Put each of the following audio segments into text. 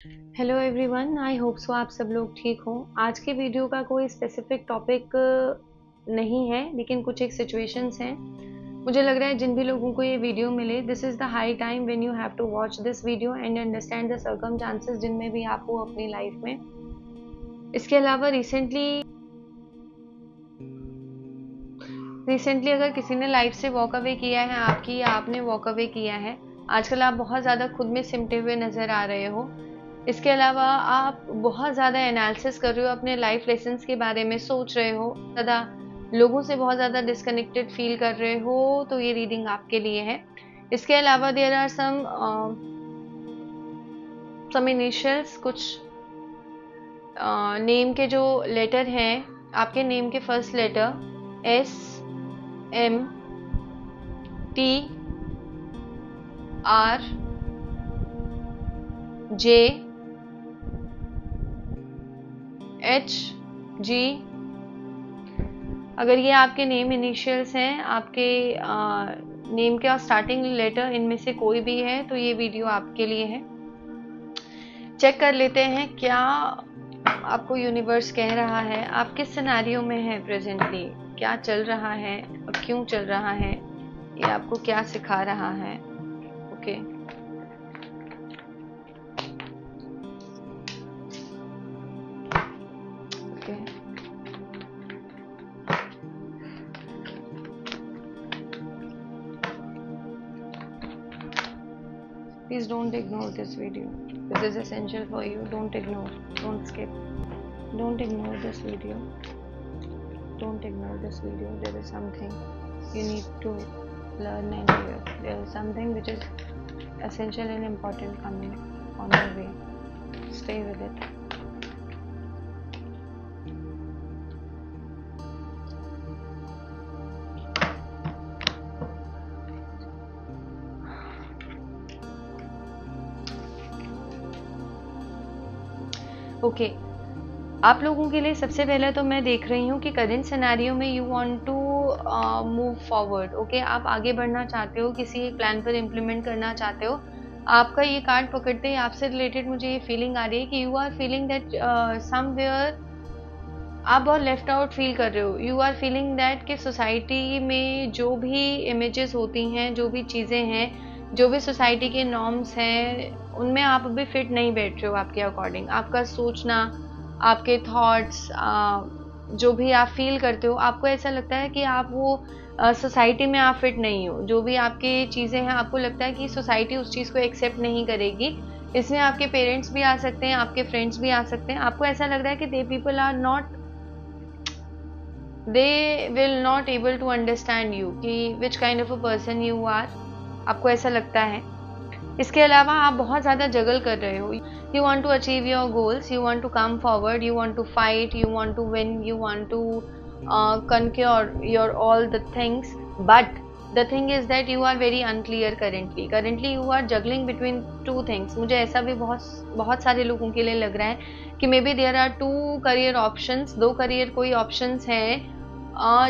Hello everyone, I hope so आप सब लोग ठीक हो। आज के वीडियो का कोई स्पेसिफिक टॉपिक नहीं है, लेकिन कुछ एक सिचुएशंस हैं। मुझे लग रहा है जिन भी लोगों को ये वीडियो मिले, this is the high time when you have to watch this video and understand the circumstances जिनमें भी आप हो अपनी लाइफ में। इसके अलावा रिसेंटली अगर किसी ने लाइफ से वॉक अवे किया है आपकी, या आपने वॉक अवे किया है, आजकल आप बहुत ज़्यादा खुद में सिमटे हुए नज़र आ रहे हो। इसके अलावा आप बहुत ज़्यादा एनालिसिस कर रहे हो, अपने लाइफ लेसन्स के बारे में सोच रहे हो, ज़्यादा लोगों से बहुत ज़्यादा डिस्कनेक्टेड फील कर रहे हो, तो ये रीडिंग आपके लिए है। इसके अलावा देयर आर सम इनिशियल्स, कुछ नेम के जो लेटर हैं, आपके नेम के first letter S, M, T, R, J, H, G. अगर ये आपके नेम इनिशियल्स हैं, आपके नेम का स्टार्टिंग लेटर इनमें से कोई भी है, तो ये वीडियो आपके लिए है। चेक कर लेते हैं क्या आपको यूनिवर्स कह रहा है, आप किस सिनेरियो में है प्रेजेंटली, क्या चल रहा है और क्यों चल रहा है, ये आपको क्या सिखा रहा है। Okay, please don't ignore this video. This is essential for you. Don't ignore, don't skip, don't ignore this video. Don't ignore this video. There is something you need to learn and hear. There is something which is essential and important coming on your way. Stay with it. Okay, आप लोगों के लिए सबसे पहले तो मैं देख रही हूँ कि करेंट सिनेरियो में you want to move forward. Okay, आप आगे बढ़ना चाहते हो, किसी एक प्लान पर इम्प्लीमेंट करना चाहते हो। आपका ये कार्ड पकड़ते ही आपसे रिलेटेड मुझे ये फीलिंग आ रही है कि you are feeling that somewhere आप बहुत लेफ्ट आउट फील कर रहे हो। यू आर फीलिंग दैट कि सोसाइटी में जो भी इमेजेस होती हैं, जो भी चीज़ें हैं, जो भी सोसाइटी के नॉर्म्स हैं, उनमें आप अभी फिट नहीं बैठ रहे हो आपके अकॉर्डिंग। आपका सोचना, आपके थॉट्स, जो भी आप फील करते हो, आपको ऐसा लगता है कि आप वो सोसाइटी में आप फिट नहीं हो। जो भी आपकी चीज़ें हैं, आपको लगता है कि सोसाइटी उस चीज़ को एक्सेप्ट नहीं करेगी। इसमें आपके पेरेंट्स भी आ सकते हैं, आपके फ्रेंड्स भी आ सकते हैं। आपको ऐसा लग रहा है कि they people are not, they will not able to understand you कि which kind of a person you are, आपको ऐसा लगता है। इसके अलावा आप बहुत ज़्यादा जगल कर रहे हो। You want to achieve your goals, you want to come forward, you want to fight, you want to win, you want to conquer your all the things, but the thing is that you are very unclear currently you are juggling between two things। मुझे ऐसा भी बहुत सारे लोगों के लिए लग रहा है कि maybe there are two career options, दो करियर कोई ऑप्शंस हैं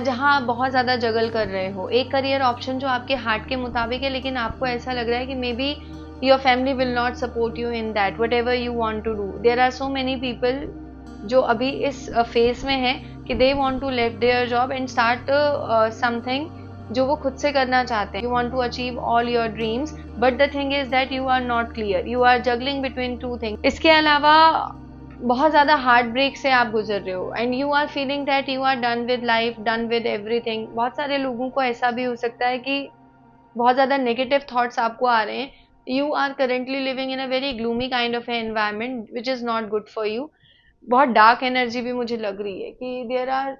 जहाँ आप बहुत ज़्यादा जगल कर रहे हो। एक करियर ऑप्शन जो आपके हार्ट के मुताबिक है, लेकिन आपको ऐसा लग रहा है कि maybe your family will not support you in that whatever you want to do. There are so many people जो अभी इस फेज में है कि they want to leave their job and start something जो वो खुद से करना चाहते हैं। You want to achieve all your dreams, but the thing is that you are not clear, you are juggling between two things. इसके अलावा बहुत ज़्यादा हार्ट ब्रेक से आप गुजर रहे हो and you are feeling that you are done with life, done with everything. बहुत सारे लोगों को ऐसा भी हो सकता है कि बहुत ज़्यादा नेगेटिव थॉट्स आपको आ रहे हैं। You are currently living in a very gloomy kind of environment which is not good for you. बहुत डार्क एनर्जी भी मुझे लग रही है कि देयर आर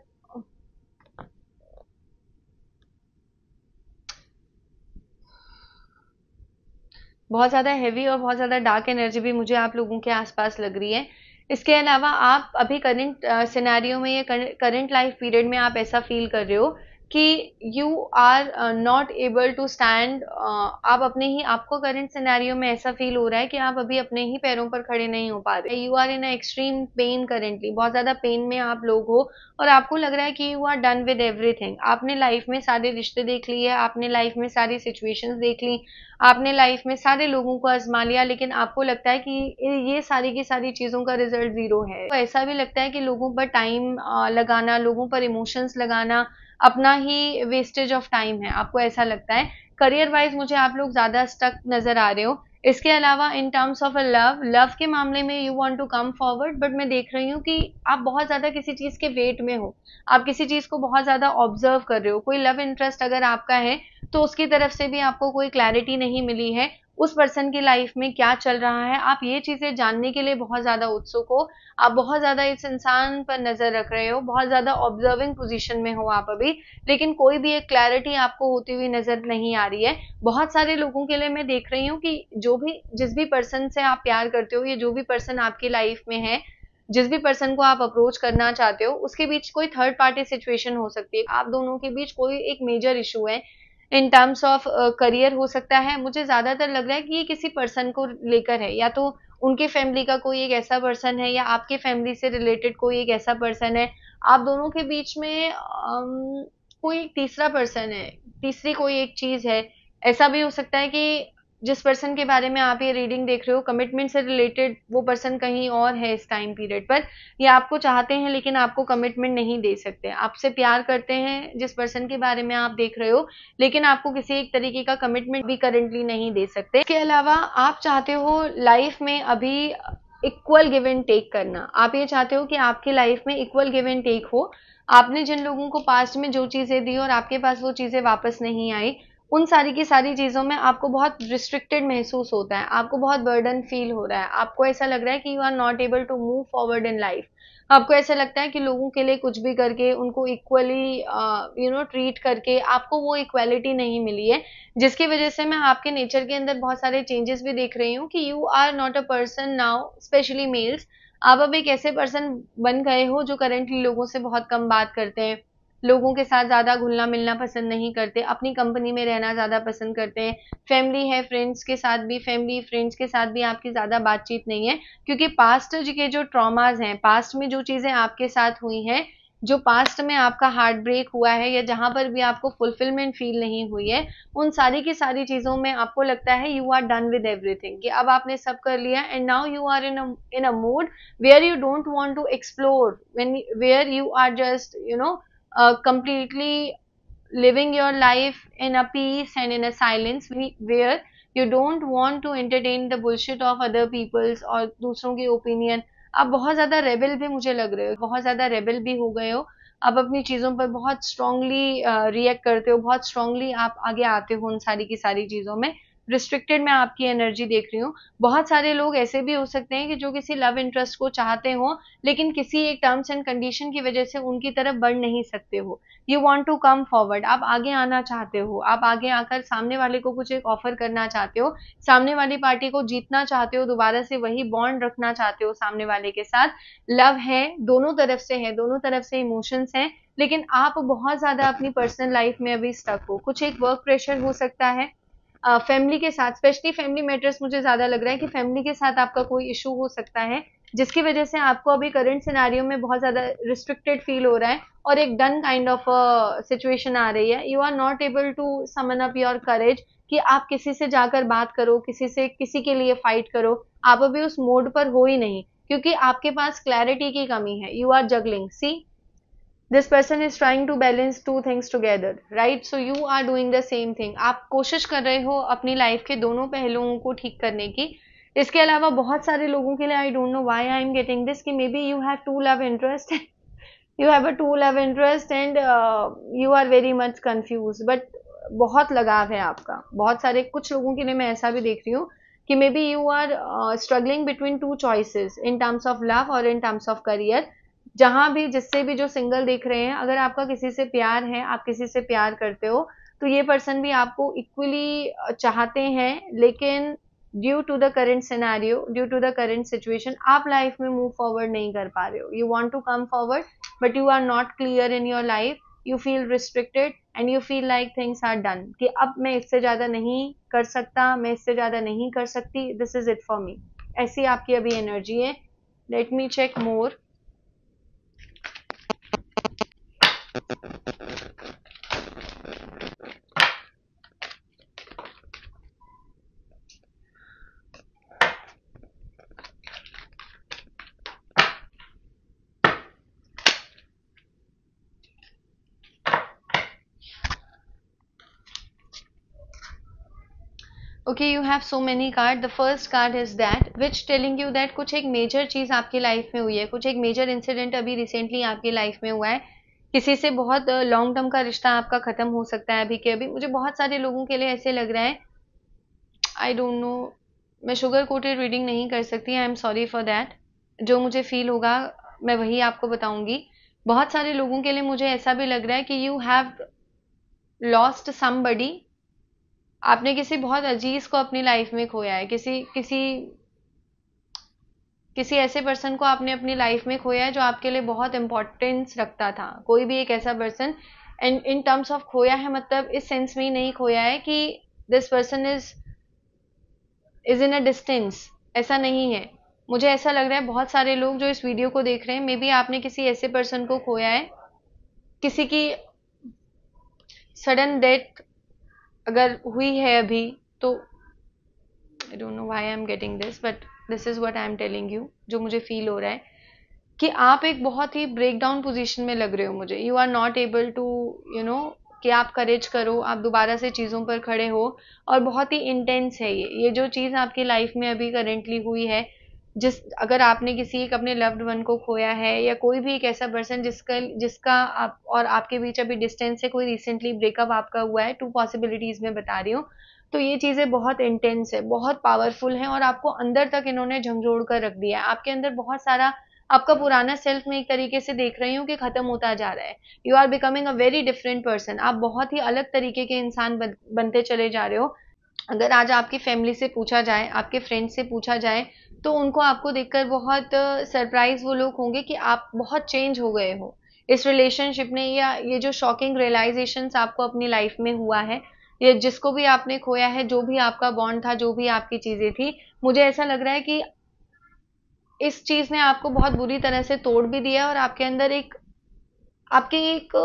बहुत ज़्यादा हैवी और बहुत ज़्यादा डार्क एनर्जी भी मुझे आप लोगों के आसपास लग रही है। इसके अलावा आप अभी करंट सिनेरियो में, ये करंट लाइफ पीरियड में आप ऐसा फील कर रहे हो कि you are not able to stand, आप अपने ही, आपको करंट सिनेरियो में ऐसा फील हो रहा है कि आप अभी अपने ही पैरों पर खड़े नहीं हो पा रहे, you are in extreme pain currently, बहुत ज्यादा पेन में आप लोग हो और आपको लग रहा है कि you are done with everything. आपने लाइफ में सारे रिश्ते देख लिए, आपने लाइफ में सारी सिचुएशंस देख ली, आपने लाइफ में सारे लोगों को आजमा लिया, लेकिन आपको लगता है कि ये सारी की सारी चीजों का रिजल्ट जीरो है। तो ऐसा भी लगता है कि लोगों पर टाइम लगाना, लोगों पर इमोशंस लगाना अपना ही वेस्टेज ऑफ टाइम है, आपको ऐसा लगता है। करियर वाइज मुझे आप लोग ज्यादा स्टक नजर आ रहे हो। इसके अलावा in terms of a love, love के मामले में you want to come forward, but मैं देख रही हूँ कि आप बहुत ज्यादा किसी चीज के वेट में हो, आप किसी चीज को बहुत ज्यादा ऑब्जर्व कर रहे हो। कोई लव इंटरेस्ट अगर आपका है तो उसकी तरफ से भी आपको कोई क्लैरिटी नहीं मिली है, उस पर्सन की लाइफ में क्या चल रहा है, आप ये चीजें जानने के लिए बहुत ज्यादा उत्सुक हो, आप बहुत ज्यादा इस इंसान पर नजर रख रहे हो, बहुत ज्यादा ऑब्जर्विंग पोजीशन में हो आप अभी, लेकिन कोई भी एक क्लैरिटी आपको होती हुई नजर नहीं आ रही है। बहुत सारे लोगों के लिए मैं देख रही हूँ कि जिस भी पर्सन से आप प्यार करते हो, या जो भी पर्सन आपकी लाइफ में है, जिस भी पर्सन को आप अप्रोच करना चाहते हो, उसके बीच कोई थर्ड पार्टी सिचुएशन हो सकती है, आप दोनों के बीच कोई एक मेजर इशू है इन टर्म्स ऑफ करियर हो सकता है। मुझे ज्यादातर लग रहा है कि ये किसी पर्सन को लेकर है, या तो उनके फैमिली का कोई एक ऐसा पर्सन है, या आपके फैमिली से रिलेटेड कोई एक ऐसा पर्सन है, आप दोनों के बीच में कोई तीसरा पर्सन है, तीसरी कोई एक चीज है। ऐसा भी हो सकता है कि जिस पर्सन के बारे में आप ये रीडिंग देख रहे हो, कमिटमेंट से रिलेटेड वो पर्सन कहीं और है इस टाइम पीरियड पर, या आपको चाहते हैं लेकिन आपको कमिटमेंट नहीं दे सकते, आपसे प्यार करते हैं जिस पर्सन के बारे में आप देख रहे हो, लेकिन आपको किसी एक तरीके का कमिटमेंट भी करंटली नहीं दे सकते। इसके अलावा आप चाहते हो लाइफ में अभी इक्वल गिव एंड टेक करना, आप ये चाहते हो कि आपकी लाइफ में इक्वल गिव एंड टेक हो। आपने जिन लोगों को पास्ट में जो चीजें दी और आपके पास वो चीजें वापस नहीं आई, उन सारी की सारी चीजों में आपको बहुत रिस्ट्रिक्टेड महसूस होता है, आपको बहुत बर्डन फील हो रहा है, आपको ऐसा लग रहा है कि you are not able to move forward in life. आपको ऐसा लगता है कि लोगों के लिए कुछ भी करके, उनको इक्वली ट्रीट करके आपको वो इक्वालिटी नहीं मिली है, जिसकी वजह से मैं आपके नेचर के अंदर बहुत सारे चेंजेस भी देख रही हूँ कि you are not a person now, specially males, आप अब एक ऐसे पर्सन बन गए हो जो करेंटली लोगों से बहुत कम बात करते हैं, लोगों के साथ ज्यादा घुलना मिलना पसंद नहीं करते, अपनी कंपनी में रहना ज्यादा पसंद करते हैं। फैमिली है, फ्रेंड्स के साथ भी, फैमिली फ्रेंड्स के साथ भी आपकी ज्यादा बातचीत नहीं है, क्योंकि पास्ट के जो ट्रॉमाज हैं, पास्ट में जो चीजें आपके साथ हुई हैं, जो पास्ट में आपका हार्ट ब्रेक हुआ है, या जहां पर भी आपको फुलफिलमेंट फील नहीं हुई है, उन सारी की सारी चीजों में आपको लगता है you are done with everything, कि अब आपने सब कर लिया, and now you are in a mood where you don't want to explore, when where you are just completely living your life in a peace and in a silence, where you don't want to entertain the bullshit of other people's और दूसरों के opinion. आप बहुत ज्यादा rebel भी मुझे लग रहे हो, बहुत ज्यादा रेबल भी हो गए हो, आप अपनी चीजों पर बहुत स्ट्रांगली रिएक्ट करते हो, बहुत स्ट्रांगली आप आगे आते हो उन सारी की सारी चीजों में। रिस्ट्रिक्टेड मैं आपकी एनर्जी देख रही हूँ। बहुत सारे लोग ऐसे भी हो सकते हैं कि जो किसी लव इंटरेस्ट को चाहते हो, लेकिन किसी एक टर्म्स एंड कंडीशन की वजह से उनकी तरफ बढ़ नहीं सकते हो। You want to come forward, आप आगे आना चाहते हो, आप आगे आकर सामने वाले को कुछ एक ऑफर करना चाहते हो, सामने वाली पार्टी को जीतना चाहते हो, दोबारा से वही बॉन्ड रखना चाहते हो सामने वाले के साथ। लव है, दोनों तरफ से है, दोनों तरफ से इमोशंस हैं, लेकिन आप बहुत ज्यादा अपनी पर्सनल लाइफ में अभी स्टक हो। कुछ एक वर्क प्रेशर हो सकता है, फैमिली के साथ, स्पेशली फैमिली मैटर्स, मुझे ज्यादा लग रहा है कि फैमिली के साथ आपका कोई इशू हो सकता है, जिसकी वजह से आपको अभी करंट सिनेरियो में बहुत ज्यादा रिस्ट्रिक्टेड फील हो रहा है, और एक डन काइंड ऑफ सिचुएशन आ रही है। You are not able to summon up your courage कि आप किसी से जाकर बात करो, किसी से किसी के लिए फाइट करो, आप अभी उस मोड पर हो ही नहीं, क्योंकि आपके पास क्लैरिटी की कमी है। You are juggling, see this person is trying to balance two things together, right? So you are doing the same thing, आप कोशिश कर रहे हो अपनी लाइफ के दोनों पहलुओं को ठीक करने की। इसके अलावा बहुत सारे लोगों के लिए, I don't know why I am getting this, कि maybe you have to love interest, you have a to love interest and you are very much confuse, but बहुत लगाव है आपका। बहुत सारे कुछ लोगों के लिए मैं ऐसा भी देख रही हूँ कि maybe you are struggling between two choices in terms of love और इन टर्म्स ऑफ करियर। जहां भी, जिससे भी जो सिंगल देख रहे हैं, अगर आपका किसी से प्यार है, आप किसी से प्यार करते हो, तो ये पर्सन भी आपको इक्वली चाहते हैं, लेकिन due to the current scenario, due to the current situation, आप लाइफ में मूव फॉरवर्ड नहीं कर पा रहे हो। You want to come forward but you are not clear in your life, you feel restricted, and you feel like things are done, कि अब मैं इससे ज़्यादा नहीं कर सकता, मैं इससे ज़्यादा नहीं कर सकती, this is it for me. ऐसी आपकी अभी एनर्जी है। Let me check more. Okay, you have so many card. The first card is that which telling you that कुछ एक मेजर चीज आपकी लाइफ में हुई है, कुछ एक मेजर इंसिडेंट अभी रिसेंटली आपकी लाइफ में हुआ है। किसी से बहुत लॉन्ग टर्म का रिश्ता आपका खत्म हो सकता है अभी के अभी। मुझे बहुत सारे लोगों के लिए ऐसे लग रहा है, आई डोंट नो, मैं शुगर कोटेड रीडिंग नहीं कर सकती, I am sorry for that. जो मुझे फील होगा मैं वही आपको बताऊंगी। बहुत सारे लोगों के लिए मुझे ऐसा भी लग रहा है कि यू हैव लॉस्ट समबडी। आपने किसी बहुत अजीज को अपनी लाइफ में खोया है, किसी किसी किसी ऐसे पर्सन को आपने अपनी लाइफ में खोया है जो आपके लिए बहुत इंपॉर्टेंस रखता था। कोई भी एक ऐसा person, and in terms of खोया है मतलब इस सेंस में ही नहीं खोया है कि this person is in a distance, ऐसा नहीं है। मुझे ऐसा लग रहा है बहुत सारे लोग जो इस वीडियो को देख रहे हैं, मे बी आपने किसी ऐसे पर्सन को खोया है, किसी की सडन डेथ अगर हुई है अभी तो आई don't know why I am getting this, but this is what I am telling you. जो मुझे फील हो रहा है कि आप एक बहुत ही ब्रेक डाउन पोजिशन में लग रहे हो मुझे। You are not able to you know कि आप करेज करो, आप दोबारा से चीज़ों पर खड़े हो। और बहुत ही इंटेंस है ये जो चीज़ आपकी लाइफ में अभी करेंटली हुई है। अगर आपने किसी एक अपने लव्ड वन को खोया है, या कोई भी एक ऐसा पर्सन जिसका आप और आपके बीच अभी डिस्टेंस से कोई रिसेंटली ब्रेकअप आपका हुआ है, 2 पॉसिबिलिटीज में बता रही हूँ। तो ये चीज़ें बहुत इंटेंस है, बहुत पावरफुल है, और आपको अंदर तक इन्होंने झंझोड़ कर रख दिया है। आपके अंदर बहुत सारा आपका पुराना सेल्फ में एक तरीके से देख रही हूँ कि खत्म होता जा रहा है। You are becoming a very different person. आप बहुत ही अलग तरीके के इंसान बनते चले जा रहे हो। अगर आज आपकी फैमिली से पूछा जाए, आपके फ्रेंड से पूछा जाए, तो उनको आपको देखकर बहुत सरप्राइज वो लोग होंगे कि आप बहुत चेंज हो गए हो इस रिलेशनशिप ने, या ये जो शॉकिंग रियलाइजेशंस आपको अपनी लाइफ में हुआ है, या जिसको भी आपने खोया है, जो भी आपका बॉन्ड था, जो भी आपकी चीजें थी, मुझे ऐसा लग रहा है कि इस चीज ने आपको बहुत बुरी तरह से तोड़ भी दिया, और आपके अंदर आपके एक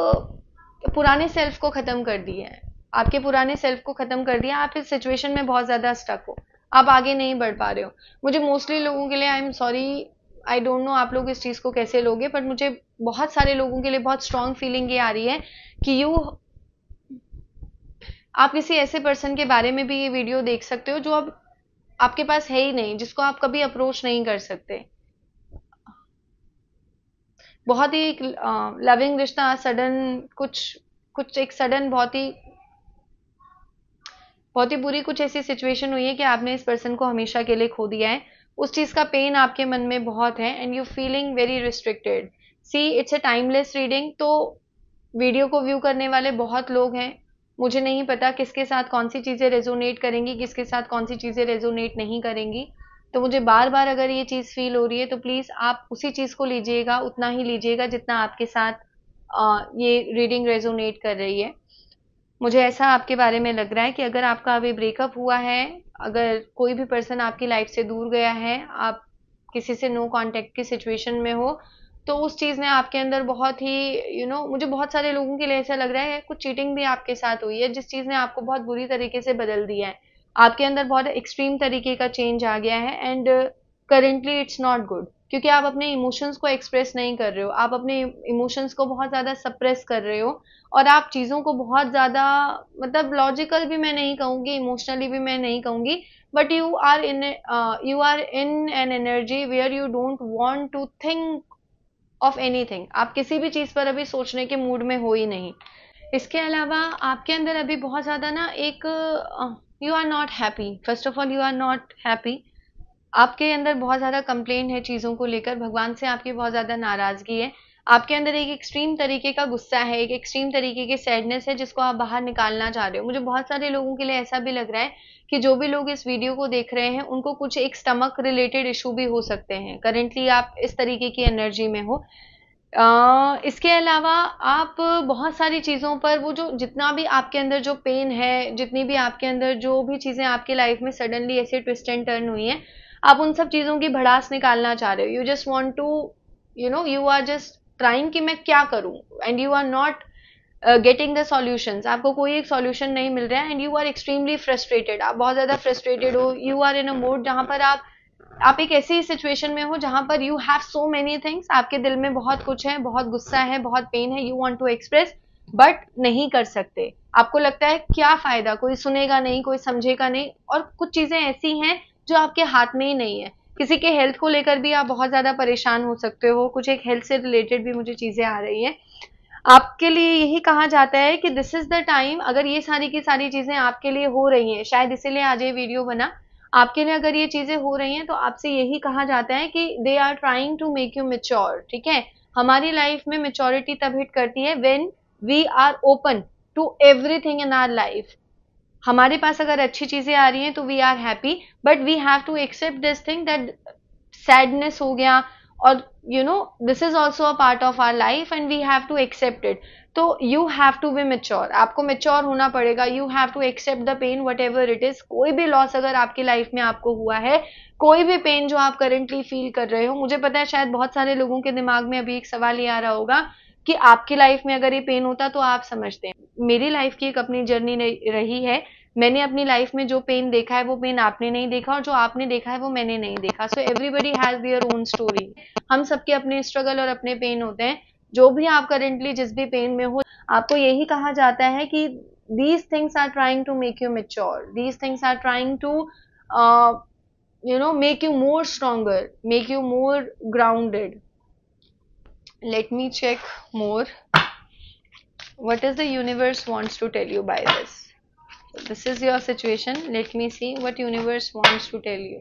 पुराने सेल्फ को खत्म कर दिया है। आपके पुराने सेल्फ को खत्म कर दिया। आप इस सिचुएशन में बहुत ज्यादा स्टक हो, आप आगे नहीं बढ़ पा रहे हो। मुझे मोस्टली लोगों के लिए, I am sorry, I don't no आप लोग इस चीज को कैसे लोगे, बट मुझे बहुत सारे लोगों के लिए बहुत स्ट्रांग फीलिंग ये आ रही है कि आप किसी ऐसे पर्सन के बारे में भी ये वीडियो देख सकते हो जो अब आपके पास है ही नहीं, जिसको आप कभी अप्रोच नहीं कर सकते। बहुत ही लविंग रिश्ता सडन कुछ एक सडन बहुत ही बुरी कुछ ऐसी सिचुएशन हुई है कि आपने इस पर्सन को हमेशा के लिए खो दिया है। उस चीज का पेन आपके मन में बहुत है, and you feeling very restricted. See, it's a timeless reading. तो वीडियो को व्यू करने वाले बहुत लोग हैं। मुझे नहीं पता किसके साथ कौन सी चीजें रेजोनेट करेंगी, किसके साथ कौन सी चीजें रेजोनेट नहीं करेंगी। तो मुझे बार बार अगर ये चीज फील हो रही है तो प्लीज आप उसी चीज को लीजिएगा, उतना ही लीजिएगा जितना आपके साथ ये रीडिंग रेजोनेट कर रही है। मुझे ऐसा आपके बारे में लग रहा है कि अगर आपका अभी ब्रेकअप हुआ है, अगर कोई भी पर्सन आपकी लाइफ से दूर गया है, आप किसी से नो कांटेक्ट की सिचुएशन में हो, तो उस चीज ने आपके अंदर बहुत ही मुझे बहुत सारे लोगों के लिए ऐसा लग रहा है कुछ चीटिंग भी आपके साथ हुई है, जिस चीज ने आपको बहुत बुरी तरीके से बदल दिया है। आपके अंदर बहुत एक्सट्रीम तरीके का चेंज आ गया है, and currently it's not good, क्योंकि आप अपने इमोशंस को एक्सप्रेस नहीं कर रहे हो, आप अपने इमोशंस को बहुत ज्यादा सप्रेस कर रहे हो, और आप चीजों को बहुत ज्यादा, मतलब लॉजिकल भी मैं नहीं कहूंगी, इमोशनली भी मैं नहीं कहूंगी, but you are in an energy where you don't want to think of anything. आप किसी भी चीज पर अभी सोचने के मूड में हो ही नहीं। इसके अलावा आपके अंदर अभी बहुत ज्यादा ना एक you are not happy. First of all you are not happy. आपके अंदर बहुत ज्यादा कंप्लेन है चीजों को लेकर, भगवान से आपकी बहुत ज्यादा नाराजगी है। आपके अंदर एक एक्सट्रीम तरीके का गुस्सा है, एक एक्सट्रीम तरीके की सैडनेस है जिसको आप बाहर निकालना चाह रहे हो। मुझे बहुत सारे लोगों के लिए ऐसा भी लग रहा है कि जो भी लोग इस वीडियो को देख रहे हैं उनको कुछ एक स्टमक रिलेटेड इशू भी हो सकते हैं। करेंटली आप इस तरीके की एनर्जी में हो। इसके अलावा आप बहुत सारी चीज़ों पर वो जो जितना भी आपके अंदर जो पेन है, जितनी भी आपके अंदर जो भी चीज़ें आपकी लाइफ में सडनली ऐसे ट्विस्ट एंड टर्न हुई हैं, आप उन सब चीज़ों की भड़ास निकालना चाह रहे हो। You just want to you are just trying कि मैं क्या करूं, and you are not getting the solutions. आपको कोई एक सॉल्यूशन नहीं मिल रहा है and you are extremely frustrated. आप बहुत ज़्यादा फ्रस्ट्रेटेड हो, you are in a mood जहाँ पर आप एक ऐसी सिचुएशन में हो जहां पर you have so many things, आपके दिल में बहुत कुछ है, बहुत गुस्सा है, बहुत पेन है, you want to express but नहीं कर सकते। आपको लगता है क्या फायदा, कोई सुनेगा नहीं, कोई समझेगा नहीं, और कुछ चीजें ऐसी हैं जो आपके हाथ में ही नहीं है। किसी के हेल्थ को लेकर भी आप बहुत ज्यादा परेशान हो सकते हो, कुछ एक हेल्थ से रिलेटेड भी मुझे चीजें आ रही हैं। आपके लिए यही कहा जाता है कि दिस इज द टाइम, अगर ये सारी की सारी चीजें आपके लिए हो रही हैं, शायद इसीलिए आज ये वीडियो बना, आपके लिए अगर ये चीजें हो रही हैं तो आपसे यही कहा जाता है कि they are trying to make you mature. ठीक है, हमारी लाइफ में मेच्योरिटी तब हिट करती है when we are open to everything in our life. हमारे पास अगर अच्छी चीजें आ रही हैं तो we are happy, but we have to accept this thing that sadness हो गया, और this is also a part of our life and we have to accept it. तो you have to be mature, आपको mature होना पड़ेगा। You have to accept the pain whatever it is. कोई भी loss अगर आपकी life में आपको हुआ है, कोई भी पेन जो आप करेंटली फील कर रहे हो, मुझे पता है शायद बहुत सारे लोगों के दिमाग में अभी एक सवाल ये आ रहा होगा कि आपकी लाइफ में अगर ये पेन होता तो आप समझते हैं। मेरी लाइफ की एक अपनी जर्नी रही है, मैंने अपनी लाइफ में जो पेन देखा है वो पेन आपने नहीं देखा, और जो आपने देखा है वो मैंने नहीं देखा। So everybody has their own story. हम सबके अपने स्ट्रगल और अपने पेन होते हैं। जो भी आप करेंटली जिस भी पेन में हो, आपको यही कहा जाता है कि these things are trying to make you mature, these things are trying to make you more stronger, make you more grounded. Let me check more. What is the universe wants to tell you by this? This is your situation. Let me see what universe wants to tell you.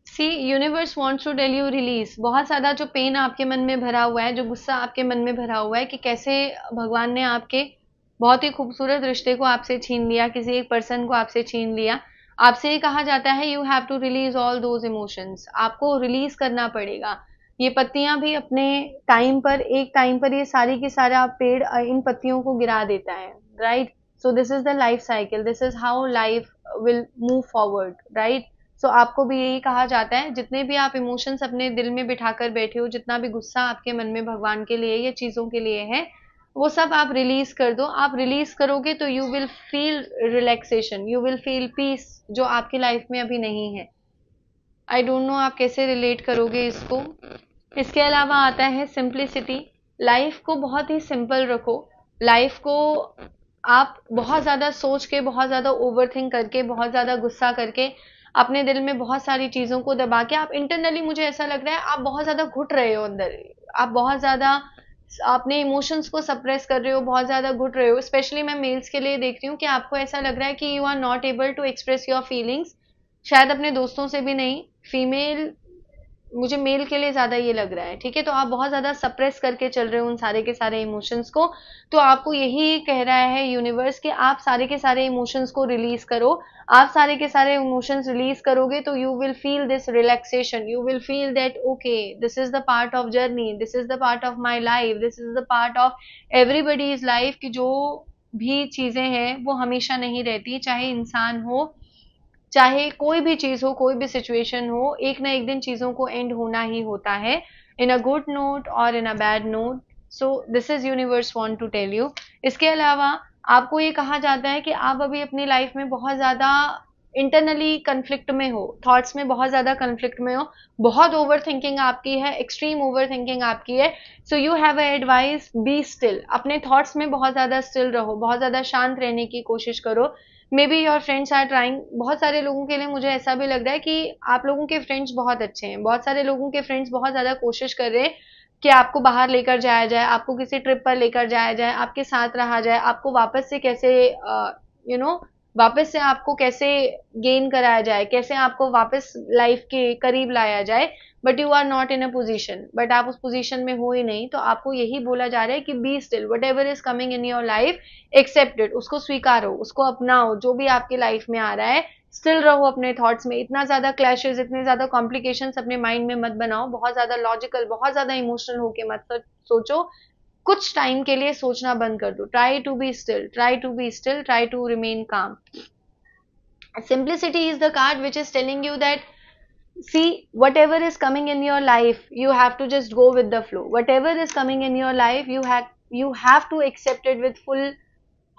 See universe wants to tell you release. बहुत ज़्यादा जो pen आपके मन में भरा हुआ है, जो गुस्सा आपके मन में भरा हुआ है कि कैसे भगवान ने आपके बहुत ही खूबसूरत रिश्ते को आपसे छीन लिया, किसी एक पर्सन को आपसे छीन लिया। आपसे ये कहा जाता है you have to release all those emotions. आपको रिलीज करना पड़ेगा। ये पत्तियां भी अपने टाइम पर, एक टाइम पर ये सारी की सारा पेड़ इन पत्तियों को गिरा देता है, right? So this is the life cycle, this is how life will move forward, right? So आपको भी यही कहा जाता है, जितने भी आप इमोशंस अपने दिल में बिठाकर बैठे हो, जितना भी गुस्सा आपके मन में भगवान के लिए या चीज़ों के लिए है, वो सब आप रिलीज कर दो। आप रिलीज करोगे तो you will feel relaxation, you will feel peace, जो आपकी लाइफ में अभी नहीं है। आई डोंट नो आप कैसे रिलेट करोगे इसको। इसके अलावा आता है सिंप्लिसिटी। लाइफ को बहुत ही सिंपल रखो। लाइफ को आप बहुत ज़्यादा सोच के, बहुत ज़्यादा ओवर थिंक करके, बहुत ज़्यादा गुस्सा करके, अपने दिल में बहुत सारी चीज़ों को दबा के, आप इंटरनली, मुझे ऐसा लग रहा है आप बहुत ज़्यादा घुट रहे हो अंदर, आप बहुत ज़्यादा अपने इमोशंस को सप्रेस कर रहे हो, बहुत ज़्यादा घुट रहे हो। स्पेशली मैं मेल्स के लिए देख रही हूँ कि आपको ऐसा लग रहा है कि you are not able to express your feelings, शायद अपने दोस्तों से भी नहीं, फीमेल, मुझे मेल के लिए ज्यादा ये लग रहा है। ठीक है, तो आप बहुत ज्यादा सप्रेस करके चल रहे हो उन सारे के सारे इमोशंस को। तो आपको यही कह रहा है यूनिवर्स कि आप सारे के सारे इमोशंस को रिलीज करो। आप सारे के सारे इमोशंस रिलीज करोगे तो you will feel this relaxation, you will feel that okay, this is the part of journey, this is the part of my life, this is the part of everybody's life. की जो भी चीजें हैं वो हमेशा नहीं रहती, चाहे इंसान हो, चाहे कोई भी चीज हो, कोई भी सिचुएशन हो, एक ना एक दिन चीजों को एंड होना ही होता है, इन अ गुड नोट और in a bad note. So this is universe want to tell you. इसके अलावा आपको ये कहा जाता है कि आप अभी अपनी लाइफ में बहुत ज्यादा इंटरनली कंफ्लिक्ट में हो, थॉट्स में बहुत ज्यादा कंफ्लिक्ट में हो, बहुत ओवर थिंकिंग आपकी है, एक्सट्रीम ओवर थिंकिंग आपकी है। So you have advice, be still. अपने थॉट्स में बहुत ज्यादा स्टिल रहो, बहुत ज्यादा शांत रहने की कोशिश करो। Maybe your friends are trying. बहुत सारे लोगों के लिए मुझे ऐसा भी लग रहा है कि आप लोगों के फ्रेंड्स बहुत अच्छे हैं, बहुत सारे लोगों के फ्रेंड्स बहुत ज्यादा कोशिश कर रहे हैं कि आपको बाहर लेकर जाया जाए, आपको किसी ट्रिप पर लेकर जाया जाए, आपके साथ रहा जाए, आपको वापस से कैसे वापस से आपको कैसे गेन कराया जाए, कैसे आपको वापस लाइफ के करीब लाया जाए, but you are not in a position, but आप उस पोजीशन में हो ही नहीं। तो आपको यही बोला जा रहा है कि be still, whatever is coming in your life, accept it, उसको स्वीकारो, उसको अपनाओ, जो भी आपकी लाइफ में आ रहा है। स्टिल रहो अपने थॉट्स में, इतना ज्यादा क्लैशेस, इतने ज्यादा कॉम्प्लिकेशंस अपने माइंड में मत बनाओ, बहुत ज्यादा लॉजिकल, बहुत ज्यादा इमोशनल होके मत सोचो। कुछ टाइम के लिए सोचना बंद कर दो। Try to be still, try to be still, try to remain calm. Simplicity is the card which is telling you that, see, whatever is coming in your life, you have to just go with the flow. Whatever is coming in your life, you have to accept it with full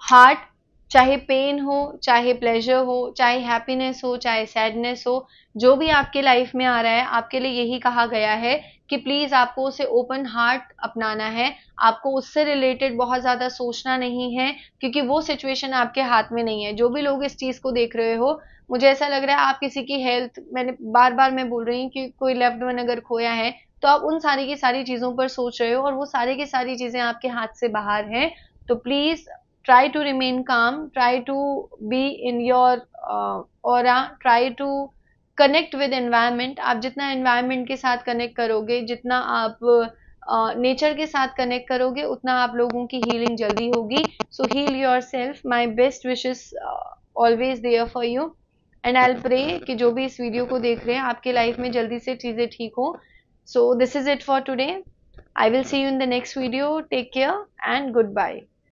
heart. चाहे pen हो, चाहे pleasure हो, चाहे happiness हो, चाहे sadness हो, जो भी आपके लाइफ में आ रहा है, आपके लिए यही कहा गया है कि प्लीज आपको उसे ओपन हार्ट अपनाना है। आपको उससे रिलेटेड बहुत ज्यादा सोचना नहीं है, क्योंकि वो सिचुएशन आपके हाथ में नहीं है। जो भी लोग इस चीज को देख रहे हो, मुझे ऐसा लग रहा है आप किसी की हेल्थ, मैंने बार बार मैं बोल रही हूँ कि कोई लव्ड वन अगर खोया है, तो आप उन सारी की सारी चीजों पर सोच रहे हो, और वो सारी की सारी चीजें आपके हाथ से बाहर हैं। तो please try to remain calm, try to be in your aura, try to connect with environment। आप जितना environment के साथ connect करोगे, जितना आप नेचर के साथ कनेक्ट करोगे, उतना आप लोगों की हीलिंग जल्दी होगी। So heal yourself, my best wishes always there for you, and I pray कि जो भी इस वीडियो को देख रहे हैं, आपकी लाइफ में जल्दी से चीजें ठीक हो। So this is it for today. I will see you in the next video. Take care and good bye.